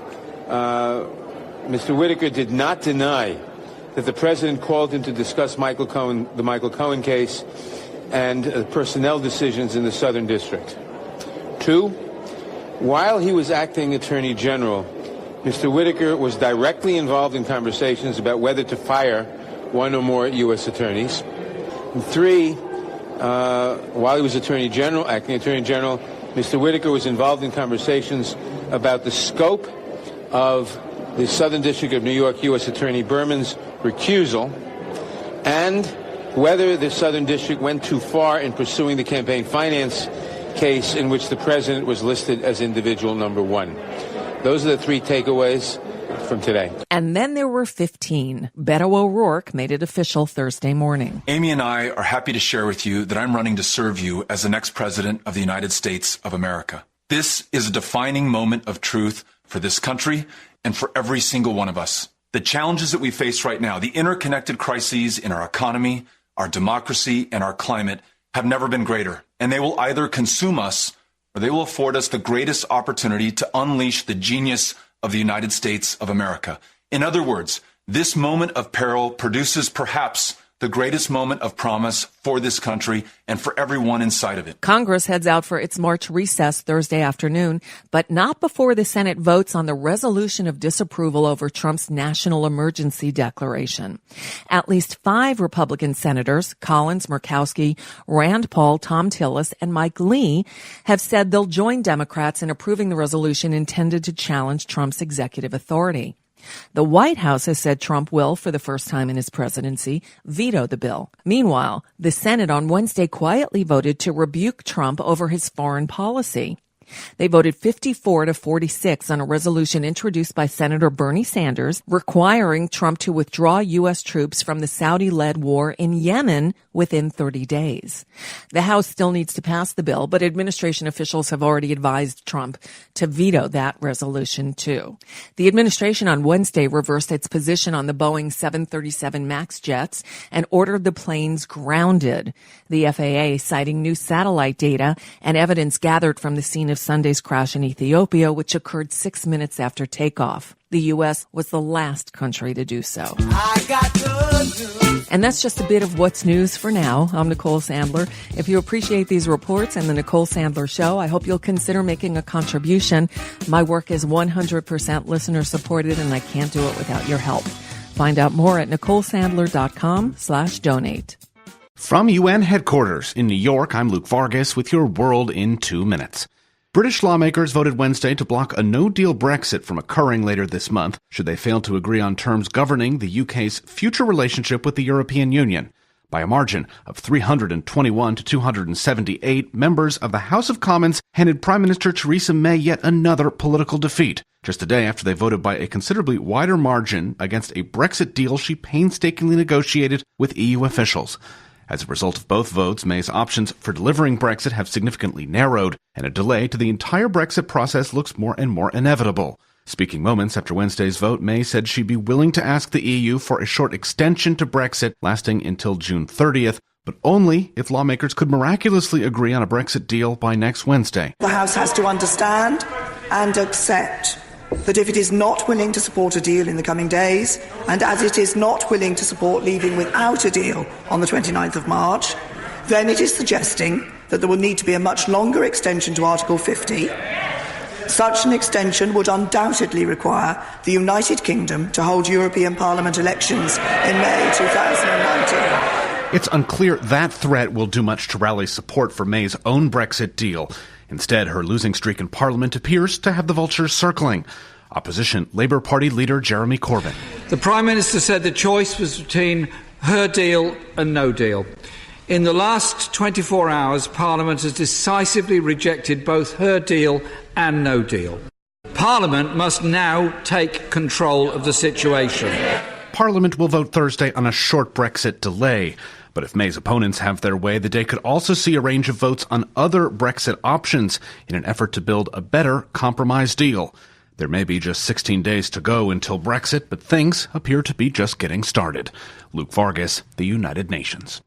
Mr. Whitaker did not deny that the president called him to discuss the Michael Cohen case and personnel decisions in the Southern District. Two, while he was acting Attorney General, Mr. Whitaker was directly involved in conversations about whether to fire one or more U.S. attorneys. And three, while he was acting Attorney General, Mr. Whitaker was involved in conversations about the scope of the Southern District of New York U.S. Attorney Berman's recusal and whether the Southern District went too far in pursuing the campaign finance case in which the president was listed as individual number one. Those are the three takeaways from today. And then there were 15. Beto O'Rourke made it official Thursday morning. Amy and I are happy to share with you that I'm running to serve you as the next president of the United States of America. This is a defining moment of truth for this country and for every single one of us. The challenges that we face right now, the interconnected crises in our economy, our democracy, and our climate have never been greater. And they will either consume us or they will afford us the greatest opportunity to unleash the genius of the United States of America. In other words, this moment of peril produces perhaps the greatest moment of promise for this country and for everyone inside of it. Congress heads out for its March recess Thursday afternoon, but not before the Senate votes on the resolution of disapproval over Trump's national emergency declaration. At least 5 Republican senators, Collins, Murkowski, Rand Paul, Tom Tillis, and Mike Lee, have said they'll join Democrats in approving the resolution intended to challenge Trump's executive authority. The White House has said Trump will, for the first time in his presidency, veto the bill. Meanwhile, the Senate on Wednesday quietly voted to rebuke Trump over his foreign policy. They voted 54-46 on a resolution introduced by Senator Bernie Sanders requiring Trump to withdraw U.S. troops from the Saudi-led war in Yemen within 30 days. The House still needs to pass the bill, but administration officials have already advised Trump to veto that resolution, too. The administration on Wednesday reversed its position on the Boeing 737 MAX jets and ordered the planes grounded. The FAA citing new satellite data and evidence gathered from the scene of Sunday's crash in Ethiopia, which occurred 6 minutes after takeoff. The U.S. was the last country to do so. And that's just a bit of what's news for now. I'm Nicole Sandler. If you appreciate these reports and the Nicole Sandler Show, I hope you'll consider making a contribution. My work is 100% listener supported, and I can't do it without your help. Find out more at NicoleSandler.com/donate. From UN headquarters in New York, I'm Luke Vargas with your World in 2 minutes. British lawmakers voted Wednesday to block a no-deal Brexit from occurring later this month, should they fail to agree on terms governing the UK's future relationship with the European Union. By a margin of 321 to 278, members of the House of Commons handed Prime Minister Theresa May yet another political defeat, just a day after they voted by a considerably wider margin against a Brexit deal she painstakingly negotiated with EU officials. As a result of both votes, May's options for delivering Brexit have significantly narrowed, and a delay to the entire Brexit process looks more and more inevitable. Speaking moments after Wednesday's vote, May said she'd be willing to ask the EU for a short extension to Brexit lasting until June 30th, but only if lawmakers could miraculously agree on a Brexit deal by next Wednesday. The House has to understand and accept that if it is not willing to support a deal in the coming days, and as it is not willing to support leaving without a deal on the 29th of March, then it is suggesting that there will need to be a much longer extension to Article 50. Such an extension would undoubtedly require the United Kingdom to hold European Parliament elections in May 2019. It's unclear that threat will do much to rally support for May's own Brexit deal. Instead, her losing streak in Parliament appears to have the vultures circling. Opposition Labour Party leader Jeremy Corbyn. The Prime Minister said the choice was between her deal and no deal. In the last 24 hours, Parliament has decisively rejected both her deal and no deal. Parliament must now take control of the situation. Parliament will vote Thursday on a short Brexit delay. But if May's opponents have their way, the day could also see a range of votes on other Brexit options in an effort to build a better compromise deal. There may be just 16 days to go until Brexit, but things appear to be just getting started. Luke Vargas, The United Nations.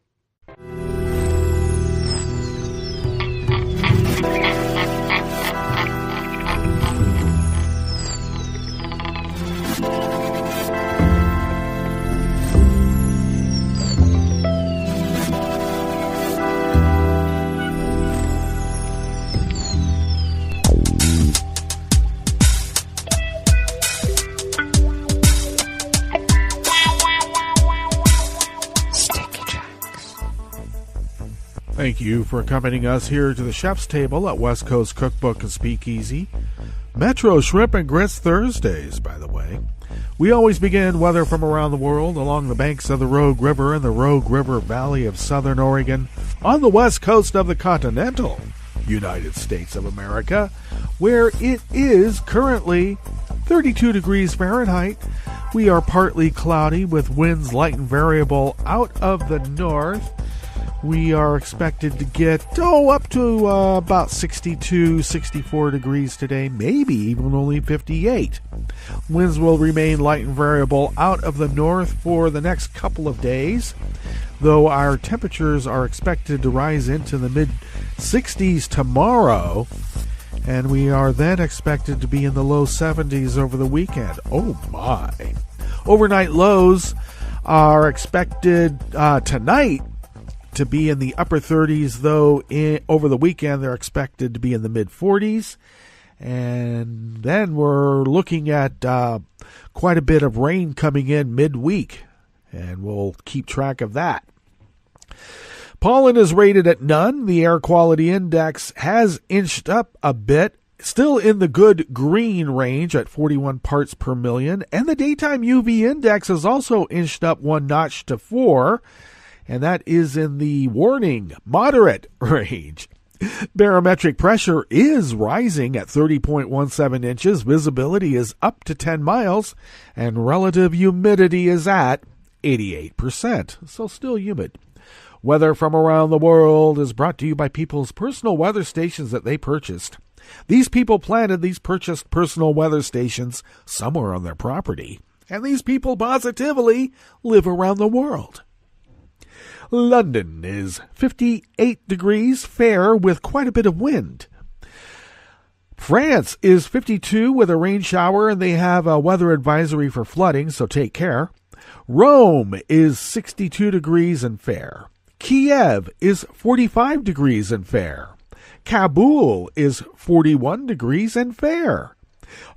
Thank you for accompanying us here to the chef's table at West Coast Cookbook and Speakeasy. Metro Shrimp and Grits Thursdays, by the way. We always begin weather from around the world along the banks of the Rogue River and the Rogue River Valley of southern Oregon on the west coast of the continental United States of America, where it is currently 32 degrees Fahrenheit. We are partly cloudy with winds light and variable out of the north. We are expected to get, up to about 62, 64 degrees today, maybe even only 58. Winds will remain light and variable out of the north for the next couple of days, though our temperatures are expected to rise into the mid-60s tomorrow, and we are then expected to be in the low 70s over the weekend. Oh my. Overnight lows are expected tonight to be in the upper 30s, though over the weekend they're expected to be in the mid-40s. And then we're looking at quite a bit of rain coming in midweek, and we'll keep track of that. Pollen is rated at none. The air quality index has inched up a bit, still in the good green range at 41 parts per million. And the daytime UV index has also inched up one notch to 4. And that is in the warning, moderate range. Barometric pressure is rising at 30.17 inches. Visibility is up to 10 miles. And relative humidity is at 88%. So still humid. Weather from around the world is brought to you by people's personal weather stations that they purchased. These people planted these purchased personal weather stations somewhere on their property. And these people positively live around the world. London is 58 degrees fair with quite a bit of wind. France is 52 with a rain shower, and they have a weather advisory for flooding, so take care. Rome is 62 degrees and fair. Kiev is 45 degrees and fair. Kabul is 41 degrees and fair.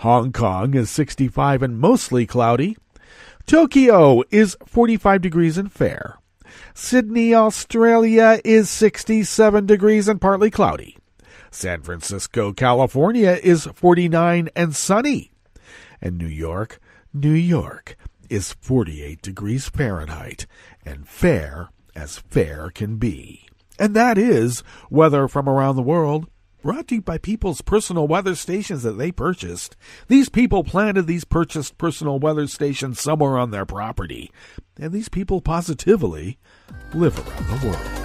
Hong Kong is 65 and mostly cloudy. Tokyo is 45 degrees and fair. Sydney, Australia is 67 degrees and partly cloudy. San Francisco, California is 49 and sunny. And New York is 48 degrees Fahrenheit and fair as fair can be. And that is weather from around the world, brought to you by people's personal weather stations that they purchased. These people planted these purchased personal weather stations somewhere on their property. And these people positively live around the world.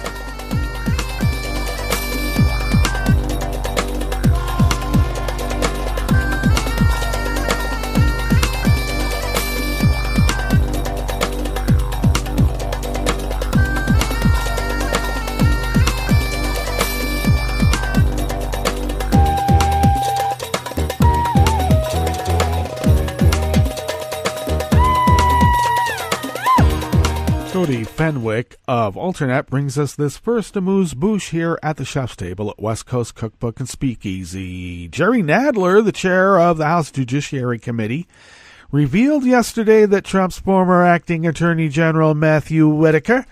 Cody Fenwick of Alternet brings us this first amuse-bouche here at the chef's table at West Coast Cookbook and Speakeasy. Jerry Nadler, the chair of the House Judiciary Committee, revealed yesterday that Trump's former acting Attorney General Matthew Whitaker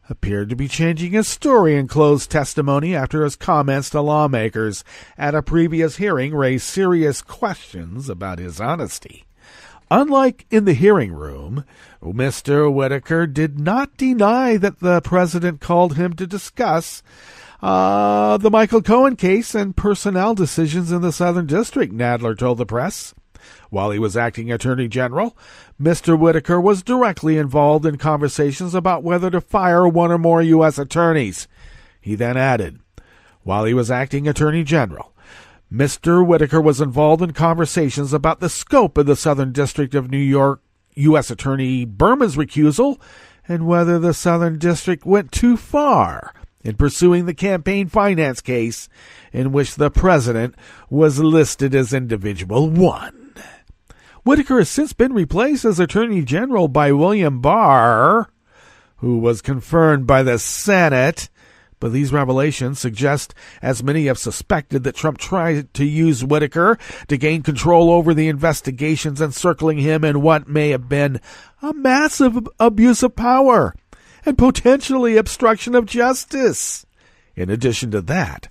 appeared to be changing his story in closed testimony after his comments to lawmakers at a previous hearing raised serious questions about his honesty. Unlike in the hearing room, Mr. Whitaker did not deny that the president called him to discuss the Michael Cohen case and personnel decisions in the Southern District, Nadler told the press. While he was acting Attorney General, Mr. Whitaker was directly involved in conversations about whether to fire one or more U.S. attorneys. He then added, while he was acting Attorney General, Mr. Whitaker was involved in conversations about the scope of the Southern District of New York U.S. Attorney Berman's recusal and whether the Southern District went too far in pursuing the campaign finance case in which the president was listed as Individual 1. Whitaker has since been replaced as Attorney General by William Barr, who was confirmed by the Senate. But these revelations suggest, as many have suspected, that Trump tried to use Whitaker to gain control over the investigations encircling him in what may have been a massive abuse of power and potentially obstruction of justice. In addition to that,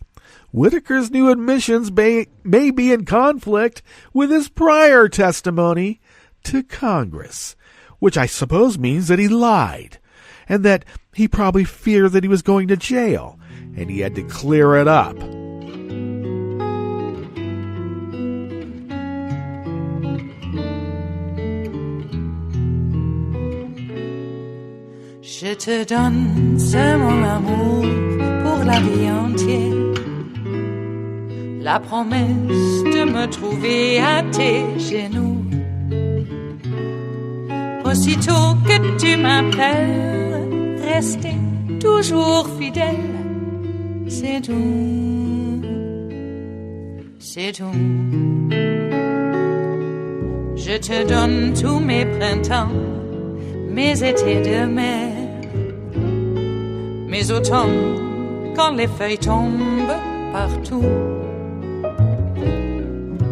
Whitaker's new admissions may be in conflict with his prior testimony to Congress, which I suppose means that he lied, and that he probably feared that he was going to jail, and he had to clear it up. Je te donne ce mon amour pour la vie entière. La promesse de me trouver à tes genoux. Aussitôt que tu m'appelles, rester toujours fidèle, c'est tout, c'est tout. Je te donne tous mes printemps, mes étés de mer, mes automnes quand les feuilles tombent partout.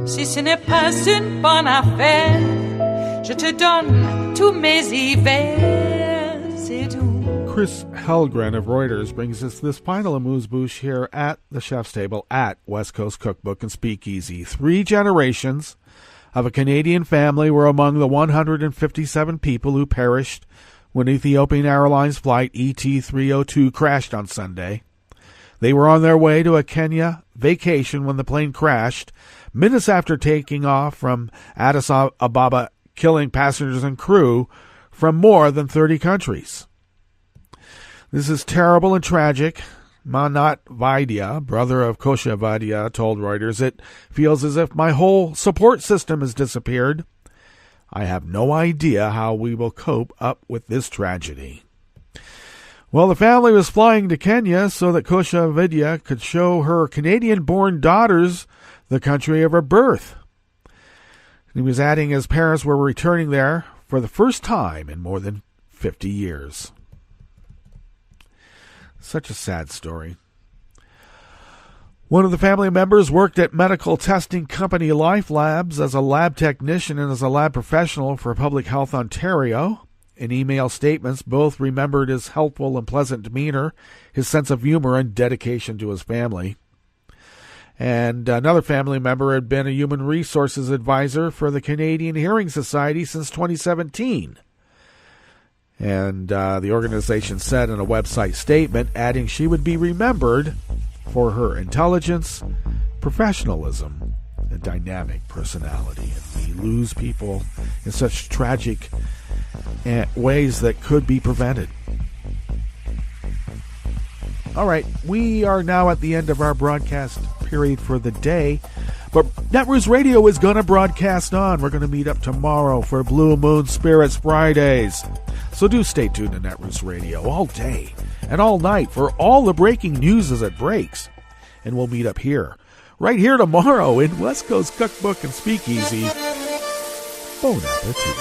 Si ce n'est pas une bonne affaire, je te donne tous mes hivers, c'est tout. Chris Helgren of Reuters brings us this final amuse-bouche here at the chef's table at West Coast Cookbook and Speakeasy. 3 generations of a Canadian family were among the 157 people who perished when Ethiopian Airlines Flight ET 302 crashed on Sunday. They were on their way to a Kenya vacation when the plane crashed, minutes after taking off from Addis Ababa, killing passengers and crew from more than 30 countries. This is terrible and tragic. Manat Vaidya, brother of Kosha Vaidya, told Reuters, "It feels as if my whole support system has disappeared. I have no idea how we will cope up with this tragedy." Well, the family was flying to Kenya so that Kosha Vaidya could show her Canadian-born daughters the country of her birth. He was adding his parents were returning there for the first time in more than 50 years. Such a sad story. One of the family members worked at medical testing company Life Labs as a lab technician and as a lab professional for Public Health Ontario. In email statements, both remembered his helpful and pleasant demeanor, his sense of humor, and dedication to his family. And another family member had been a human resources advisor for the Canadian Hearing Society since 2017. And the organization said in a website statement, adding she would be remembered for her intelligence, professionalism, and dynamic personality. And we lose people in such tragic ways that could be prevented. All right, we are now at the end of our broadcast period for the day, but Netroots Radio is going to broadcast on. We're going to meet up tomorrow for Blue Moon Spirits Fridays. So do stay tuned to Netroots Radio all day and all night for all the breaking news as it breaks. And we'll meet up here, right here tomorrow in West Coast Cookbook and Speakeasy. Bon appetit.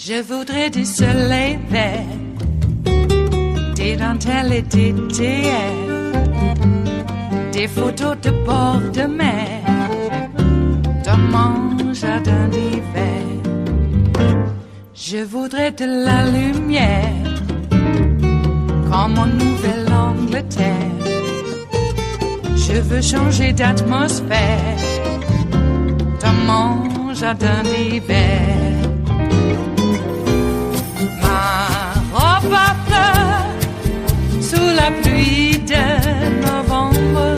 Je voudrais du soleil vert, des dentelles et des théâtres, des photos de bord de mer, dans mon jardin d'hiver. Je voudrais de la lumière, comme en Nouvelle-Angleterre. Je veux changer d'atmosphère, dans mon jardin d'hiver. Ma fleur sous la pluie de novembre,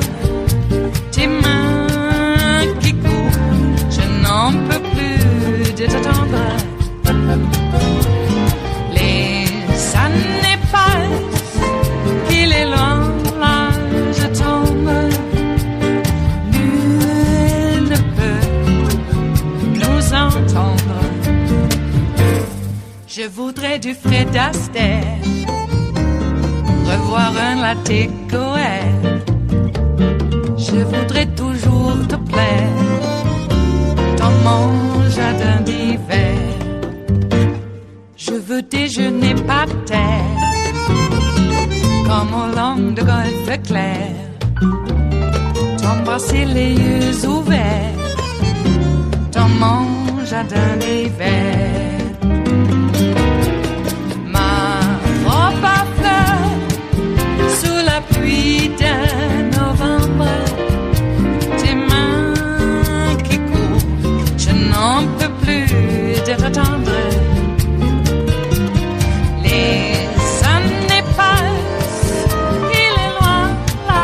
tes mains qui courent, je n'en peux plus de t'attendre. Les années passent, qu'il est loin, là je tombe. Nul ne peut nous entendre. Je voudrais du Fred Astaire, revoir un latte Goël. Je voudrais toujours te plaire dans mon jardin d'hiver. Je veux déjeuner par terre, comme au long de golfe clair, t'embrasser les yeux ouverts dans mon jardin d'hiver. Pluie de novembre, tes mains qui courent, je n'en peux plus de t'attendre. Les années passent, il est loin, là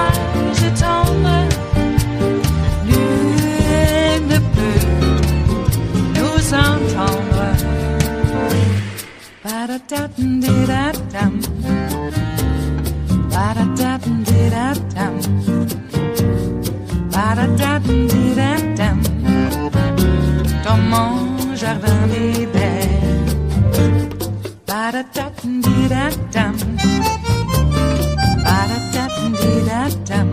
je tombe. Nul ne peut nous entendre. Ba-da-da-dum-di-da-dum. Ba-da-da-dum-di-da-dum. Ba-da-da-dum-di-da-dum. Dans mon jardin d'hiver. Ba-da-da-dum-di-da-dum. Ba-da-da-dum-di-da-dum.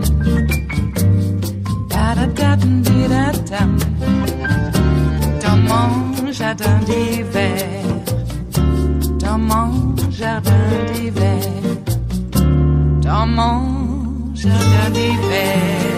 Ba-da-da-dum-di-da-dum. Dans mon jardin d'hiver. Dans mon jardin d'hiver. Dans mon jardin d'hiver.